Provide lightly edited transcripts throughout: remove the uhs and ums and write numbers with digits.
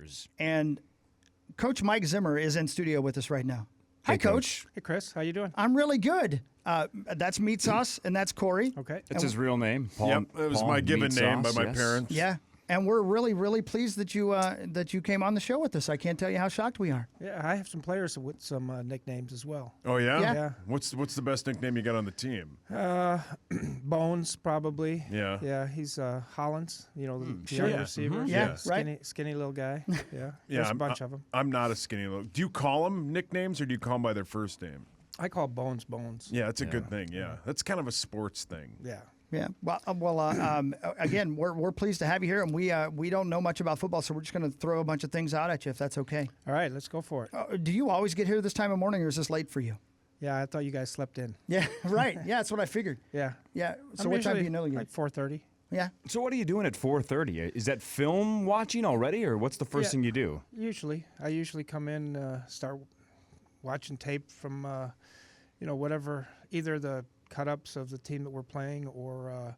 years. And Coach Mike Zimmer is in studio with us right now. Hi, Coach. Hey, Chris. How you doing? I'm really good. That's Meat Sauce, and that's Corey. Okay. That's his real name. Paul, Yep, it was Paul my given Meat name Sauce, by my yes. parents. Yeah, and we're really, really pleased that you came on the show with us. I can't tell you how shocked we are. Yeah, I have some players with some nicknames as well. Oh yeah? Yeah. Yeah. What's the best nickname you got on the team? Bones, probably. Yeah. Yeah, he's Hollins, the sure. young Yeah. receiver. Mhm. Yeah, Skinny, right. Skinny little guy. Yeah. Yeah, There's a bunch of them. I'm not a skinny little. Do you call them nicknames or do you call them by their first name? I call Bones. Yeah, that's a good thing. Yeah, that's kind of a sports thing. Yeah. Yeah. Well, again, we're pleased to have you here, and we don't know much about football, so we're just going to throw a bunch of things out at you, if that's okay. All right, let's go for it. Do you always get here this time of morning, or is this late for you? Yeah, I thought you guys slept in. Yeah. Right. Yeah, that's what I figured. Yeah. Yeah. So I'm what time do usually you know you? Like 4:30. Yeah. So what are you doing at 4:30? Is that film watching already, or what's the first Yeah. thing you do? I usually come in, start watching tape from, whatever, either the cut-ups of the team that we're playing or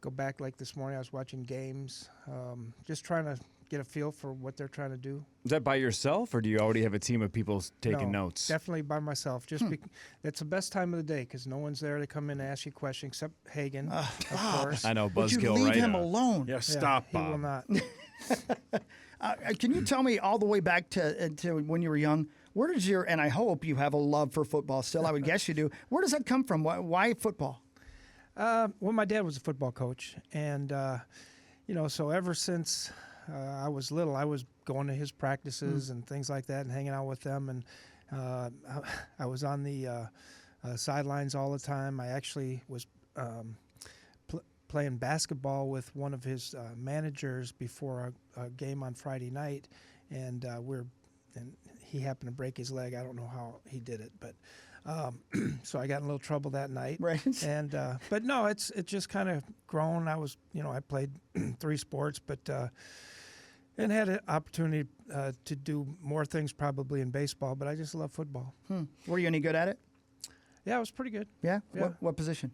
go back like this morning. I was watching games, just trying to get a feel for what they're trying to do. Is that by yourself, or do you already have a team of people taking No, notes? Definitely by myself. That's the best time of the day because no one's there to come in and ask you questions except Hagen, of course. I know, Would you buzzkill, leave right? him alone? Yeah, Yeah, stop, he will Bob. not. Can you tell me all the way back to when you were young? Where does and I hope you have a love for football still. I would guess you do. Where does that come from? Why football? Well, my dad was a football coach, and so ever since I was little, I was going to his practices and things like that, and hanging out with them. And I was on the sidelines all the time. I actually was playing basketball with one of his managers before a game on Friday night, and he happened to break his leg. I don't know how he did it, but so I got in a little trouble that night. Right. And but no, it's just kind of grown. I played 3 sports, but and had an opportunity to do more things probably in baseball. But I just love football. Were you any good at it? Yeah, I was pretty good. Yeah. Yeah. What position?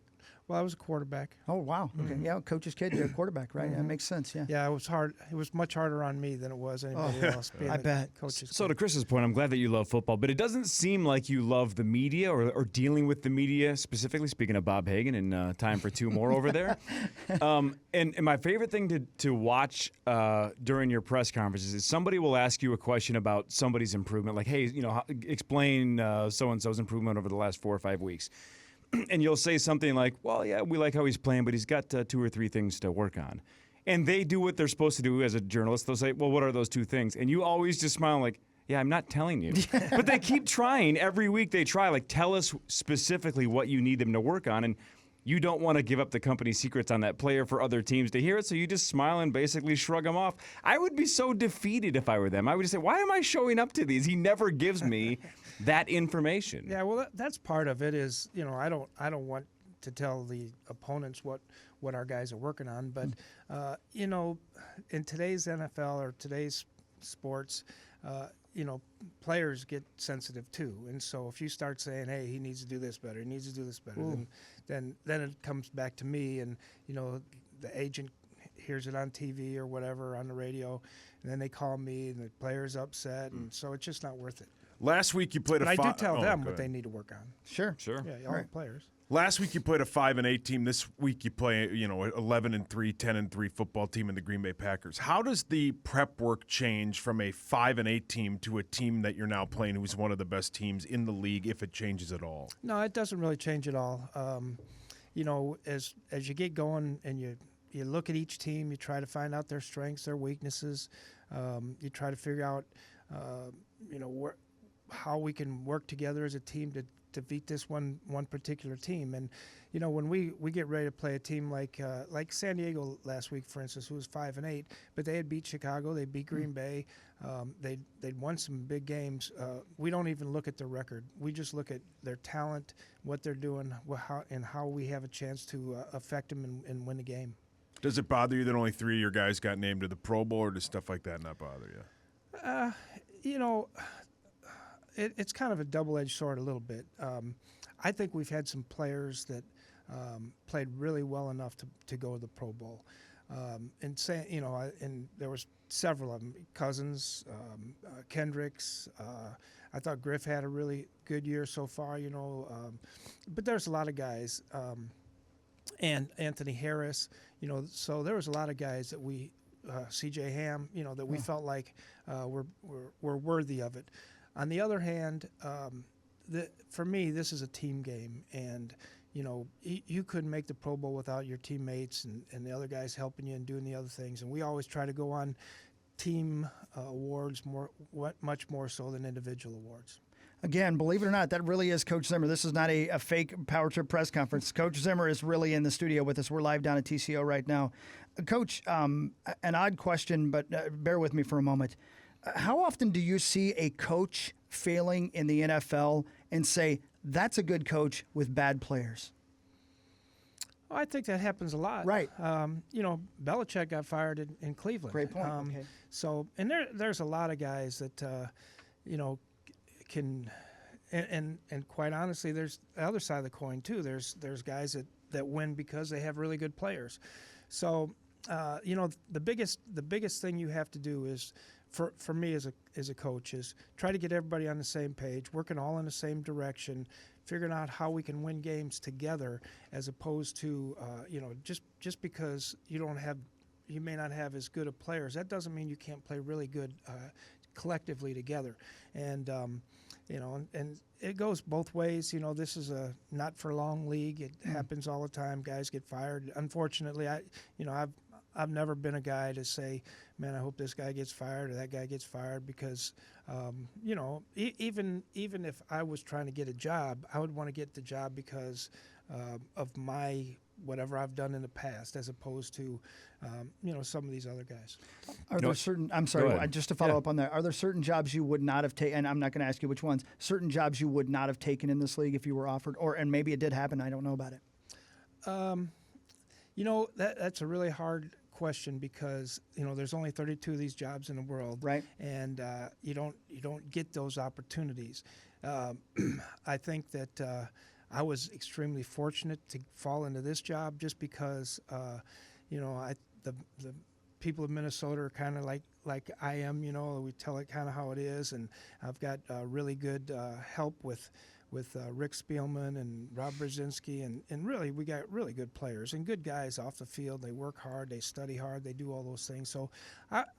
Well, I was a quarterback. Oh wow. Okay. Yeah, coach's kid, you're a quarterback, right? That makes sense. Yeah. Yeah, it was hard. It was much harder on me than it was anybody else. Being I a bet. Coach's So kid. to Chris's point, I'm glad that you love football, but it doesn't seem like you love the media or dealing with the media specifically. Speaking of Bob Hagen, and time for 2 more over there. And my favorite thing to watch during your press conferences is somebody will ask you a question about somebody's improvement, like, hey, explain so-and-so's improvement over the last 4 or 5 weeks. And you'll say something like, well, yeah, we like how he's playing, but he's got 2 or 3 things to work on. And they do what they're supposed to do as a journalist. They'll say, well, what are those 2 things? And you always just smile like, yeah, I'm not telling you. But they keep trying. Every week they try, like, tell us specifically what you need them to work on. And you don't want to give up the company secrets on that player for other teams to hear it, so you just smile and basically shrug them off. I would be so defeated if I were them. I would just say, why am I showing up to these? He never gives me that information. Yeah, well, that's part of it. Is I don't want to tell the opponents what our guys are working on, but in today's NFL or today's sports, players get sensitive too. And so if you start saying, hey, he needs to do this better, he needs to do this better, then it comes back to me, and the agent hears it on TV or whatever on the radio, and then they call me, and the player's upset, and so it's just not worth it. Last week you played But a I do 5 tell them go what they ahead. need to work on. Sure. Yeah, all the players. Last week you played a 5-8 team. This week you play, 11-3, 10-3 football team in the Green Bay Packers. How does the prep work change from a 5-8 team to a team that you're now playing, who's one of the best teams in the league, if it changes at all? No, it doesn't really change at all. As you get going and you look at each team, you try to find out their strengths, their weaknesses. You try to figure out, how we can work together as a team to beat this one particular team. And when we get ready to play a team like San Diego last week, for instance, who was 5-8, but they had beat Chicago, they beat Green Bay, they'd won some big games. We don't even look at their record. We just look at their talent, what they're doing, how we have a chance to affect them and win the game. Does it bother you that only 3 of your guys got named to the Pro Bowl, or does stuff like that not bother you? It's kind of a double-edged sword a little bit. I think we've had some players that played really well enough to go to the Pro Bowl. And say, and there was several of them. Cousins, Kendricks. I thought Griff had a really good year so far. But there's a lot of guys, and Anthony Harris. So there was a lot of guys that we, C.J. Ham. That we felt like were worthy of it. On the other hand, for me, this is a team game, and you couldn't make the Pro Bowl without your teammates and the other guys helping you and doing the other things. And we always try to go on team awards much more so than individual awards. Again, believe it or not, that really is Coach Zimmer. This is not a fake Power Trip press conference. Coach Zimmer is really in the studio with us. We're live down at TCO right now. Coach, an odd question, but bear with me for a moment. How often do you see a coach failing in the NFL and say, that's a good coach with bad players? Well, I think that happens a lot. Right. Belichick got fired in Cleveland. Great point. Okay. So, and there's a lot of guys that, can, and quite honestly, there's the other side of the coin too. There's guys that win because they have really good players. So, the biggest thing you have to do is, for me as a coach, is try to get everybody on the same page, working all in the same direction, figuring out how we can win games together, as opposed to just because you may not have as good of players, that doesn't mean you can't play really good collectively together. And and it goes both ways. This is a not for long league. It happens all the time. Guys get fired. Unfortunately, I've never been a guy to say, man, I hope this guy gets fired or that guy gets fired, because, even if I was trying to get a job, I would want to get the job because of my whatever I've done in the past, as opposed to, some of these other guys. Are there certain, I'm sorry, just to follow up on that, are there certain jobs you would not have taken, and I'm not going to ask you which ones, certain jobs you would not have taken in this league if you were offered, and maybe it did happen, I don't know about it? That's a really hard question, because there's only 32 of these jobs in the world, right? And you don't get those opportunities. I think that I was extremely fortunate to fall into this job, just because the people of Minnesota are kind of like I am. We tell it kind of how it is, and I've got really good help with Rick Spielman and Rob Brzezinski, and really we got really good players and good guys off the field. They work hard, they study hard, they do all those things. So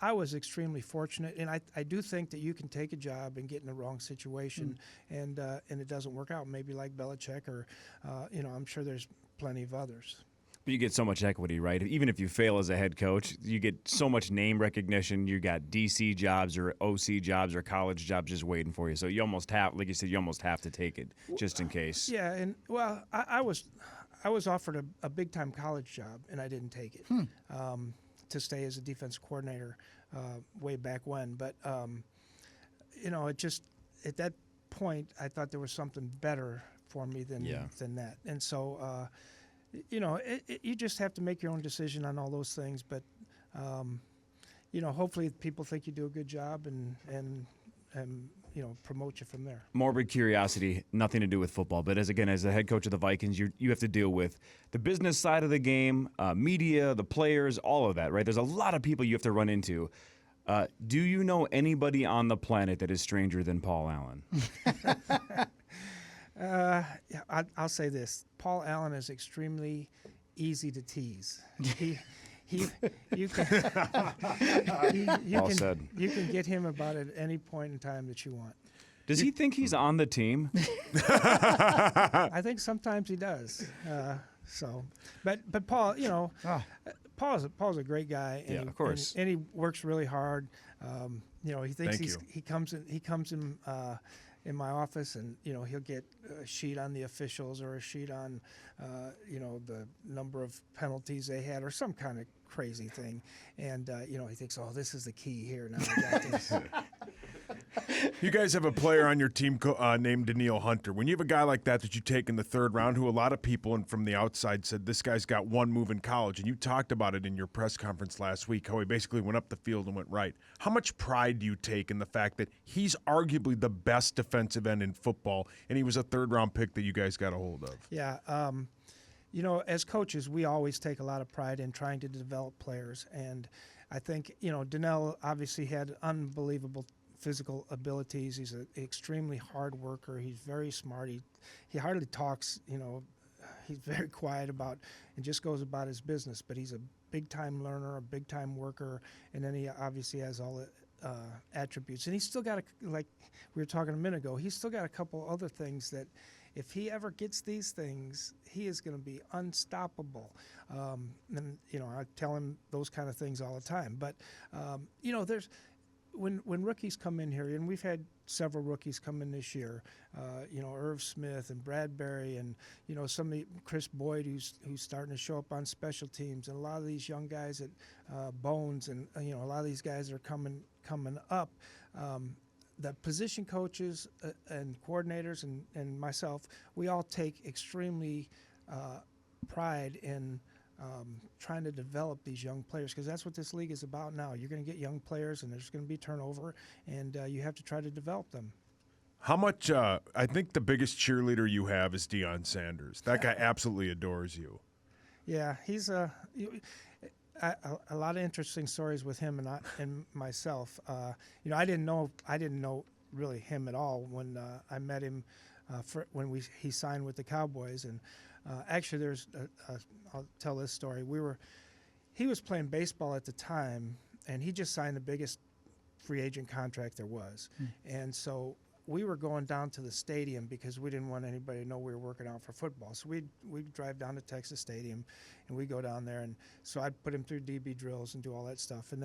I was extremely fortunate, and I do think that you can take a job and get in the wrong situation, and it doesn't work out. Maybe like Belichick, or I'm sure there's plenty of others. But you get so much equity, right? Even if you fail as a head coach, you get so much name recognition. You got DC jobs or OC jobs or college jobs just waiting for you. So you almost have, like you said, you almost have to take it just in case. Yeah, and I was offered a big time college job, and I didn't take it to stay as a defense coordinator way back when. But it just at that point I thought there was something better for me than that, and so. You just have to make your own decision on all those things. But, hopefully people think you do a good job and promote you from there. Morbid curiosity, nothing to do with football. But as a head coach of the Vikings, you have to deal with the business side of the game, media, the players, all of that, right? There's a lot of people you have to run into. Do you know anybody on the planet that is stranger than Paul Allen? I'll say this: Paul Allen is extremely easy to tease. You can get him about at any point in time that you want. Does he think he's on the team? I think sometimes he does. But Paul, Paul's a great guy. And of course. And he works really hard. He thinks he comes in my office, and he'll get a sheet on the officials or a sheet on the number of penalties they had or some kind of crazy thing, and he thinks, oh, this is the key here, now I got this. You guys have a player on your team named Daniil Hunter. When you have a guy like that you take in the third round, who a lot of people and from the outside said this guy's got one move in college, and you talked about it in your press conference last week, how he basically went up the field and went right. How much pride do you take in the fact that he's arguably the best defensive end in football, and he was a third-round pick that you guys got a hold of? Yeah, As coaches, we always take a lot of pride in trying to develop players. And I think, Donnell obviously had unbelievable physical abilities. He's an extremely hard worker. He's very smart. He hardly talks, he's very quiet and just goes about his business. But he's a big-time learner, a big-time worker, and then he obviously has all the attributes. And he's still got, like we were talking a minute ago, he's still got a couple other things that if he ever gets these things, he is going to be unstoppable. And, I tell him those kind of things all the time. But, there's when rookies come in here, and we've had several rookies come in this year, Irv Smith and Bradbury and, Chris Boyd, who's starting to show up on special teams, and a lot of these young guys at Bones, and, a lot of these guys are coming up. The position coaches and coordinators and myself, we all take extremely pride in trying to develop these young players, because that's what this league is about now. You're going to get young players, and there's going to be turnover, and you have to try to develop them. How much? I think the biggest cheerleader you have is Deion Sanders. That guy absolutely adores you. Yeah, he's a lot of interesting stories with him and myself. I didn't know really him at all when I met him when he signed with the Cowboys. And actually, I'll tell this story. He was playing baseball at the time, and he just signed the biggest free agent contract there was. And so we were going down to the stadium because we didn't want anybody to know we were working out for football. So we'd drive down to Texas Stadium, and we'd go down there. And so I'd put him through DB drills and do all that stuff. And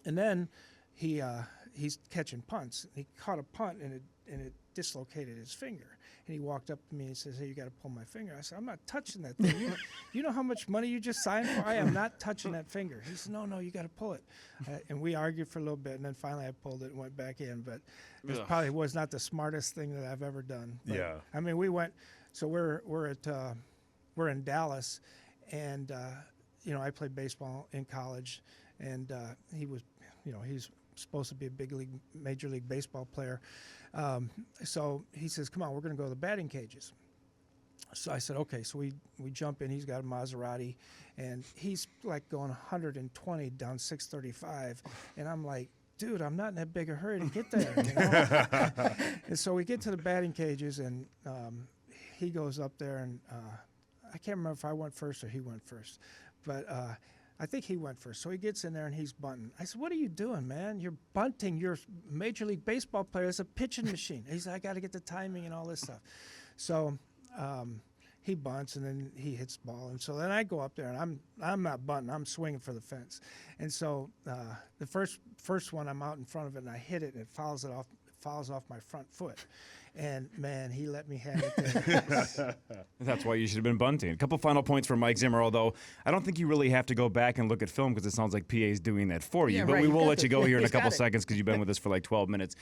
then he's catching punts. He caught a punt, and it dislocated his finger. And he walked up to me and he says, "Hey, you got to pull my finger." I said, "I'm not touching that thing. You know how much money you just signed for? I am not touching that finger." He said, No, you got to pull it. And we argued for a little bit, and then finally I pulled it and went back in. But it probably was not the smartest thing that I've ever done. But, yeah. I mean, we went. So we're in Dallas, and I played baseball in college, and he was, he's supposed to be a major league baseball player. So he says, "Come on, we're going to go to the batting cages." So I said, okay. So we jump in. He's got a Maserati, and he's like going 120 down 635. And I'm like, dude, I'm not in that big a hurry to get there. And so we get to the batting cages, and he goes up there, and I can't remember if I went first or he went first. But I think he went first. So he gets in there, and he's bunting. I said, "What are you doing, man? You're bunting. You're a Major League Baseball player. It's a pitching machine." He said, "I got to get the timing and all this stuff." So he bunts, and then he hits the ball. And so then I go up there, and I'm not bunting. I'm swinging for the fence. And so the first one, I'm out in front of it, and I hit it, and it fouls off my front foot. And, man, he let me have it there. That's why you should have been bunting. A couple final points from Mike Zimmer, although I don't think you really have to go back and look at film because it sounds like PA is doing that for you. Yeah, but right. we will let you go here in a He's got couple it. seconds because you've been with us for like 12 minutes.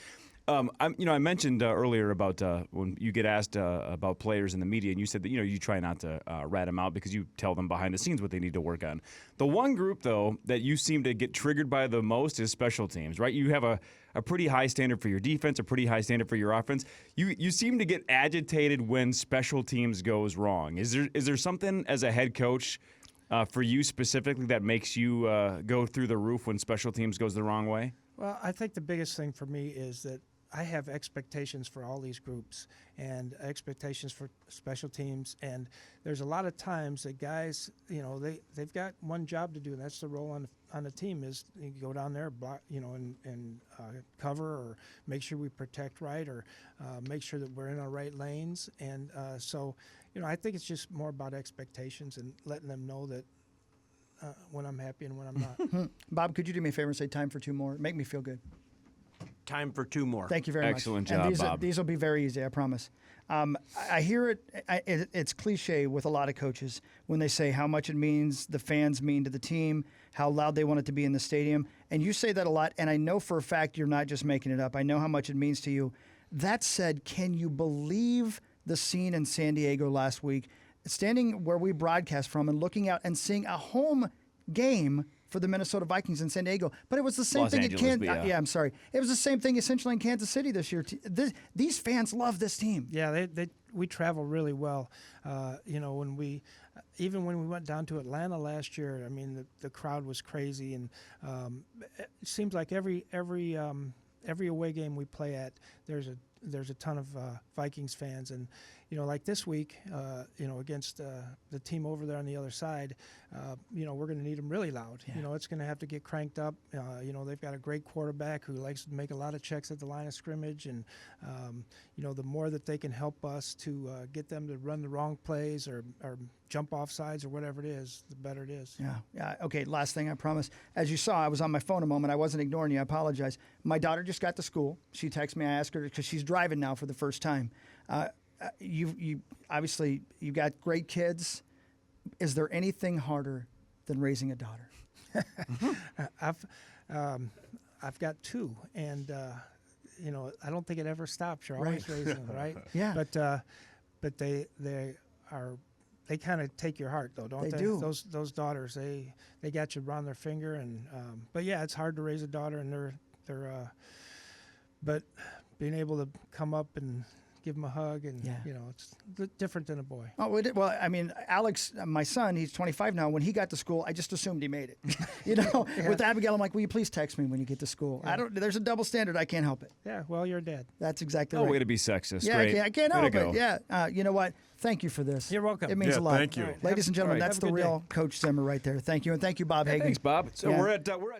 I mentioned earlier about when you get asked about players in the media, and you said that you try not to rat them out because you tell them behind the scenes what they need to work on. The one group, though, that you seem to get triggered by the most is special teams, right? You have a pretty high standard for your defense, a pretty high standard for your offense. You seem to get agitated when special teams goes wrong. Is there something as a head coach for you specifically that makes you go through the roof when special teams goes the wrong way? Well, I think the biggest thing for me is that I have expectations for all these groups and expectations for special teams. And there's a lot of times that guys, they've got one job to do, and that's the role on the team is you go down there, block, and cover or make sure we protect right or make sure that we're in our right lanes. And so, I think it's just more about expectations and letting them know that when I'm happy and when I'm not. Bob, could you do me a favor and say time for two more? Make me feel good. Time for two more. Thank you very Excellent much. job, And Bob. these will be very easy, I promise. I hear it. It's cliche with a lot of coaches when they say how much it means the fans mean to the team, how loud they want it to be in the stadium. And you say that a lot, and I know for a fact you're not just making it up. I know how much it means to you. That said, can you believe the scene in San Diego last week, standing where we broadcast from and looking out and seeing a home game for the Minnesota Vikings in San Diego. But it was the same Los thing Angeles, at but Kansas. yeah. I'm sorry. It was the same thing essentially in Kansas City this year. These fans love this team. Yeah, we travel really well. When we went down to Atlanta last year, I mean the crowd was crazy, and it seems like every away game we play at, there's a ton of Vikings fans, and like this week, against the team over there on the other side, we're going to need them really loud. Yeah. It's going to have to get cranked up. They've got a great quarterback who likes to make a lot of checks at the line of scrimmage, and the more that they can help us to get them to run the wrong plays or jump off sides or whatever it is, the better it is. Yeah. Okay, last thing, I promise. As you saw, I was on my phone a moment. I wasn't ignoring you. I apologize. My daughter just got to school. She texted me. I asked her because she's driving now for the first time. You obviously, you got great kids. Is there anything harder than raising a daughter? I've got two, and I don't think it ever stops. You're always raising them, right? Yeah. But they kind of take your heart, though, don't they? They do. Those daughters, they got you around their finger, and but yeah, it's hard to raise a daughter, and they're but being able to come up and give him a hug, and it's different than a boy. Oh, well, I mean, Alex, my son, he's 25 now. When he got to school, I just assumed he made it. Yeah. With Abigail, I'm like, will you please text me when you get to school? Yeah. There's a double standard. I can't help it. Yeah, well, you're a dad. That's exactly Oh, right. way to be sexist. Yeah, Great. I can't Way to help go. it. Yeah. You know what? Thank you for this. You're welcome. It means Yeah, a lot. thank you. All right. Ladies and gentlemen, All right. that's Have a the good day. real Coach Zimmer right there. Thank you. And thank you, Bob Hagan. Thanks, Bob. So Yeah. we're at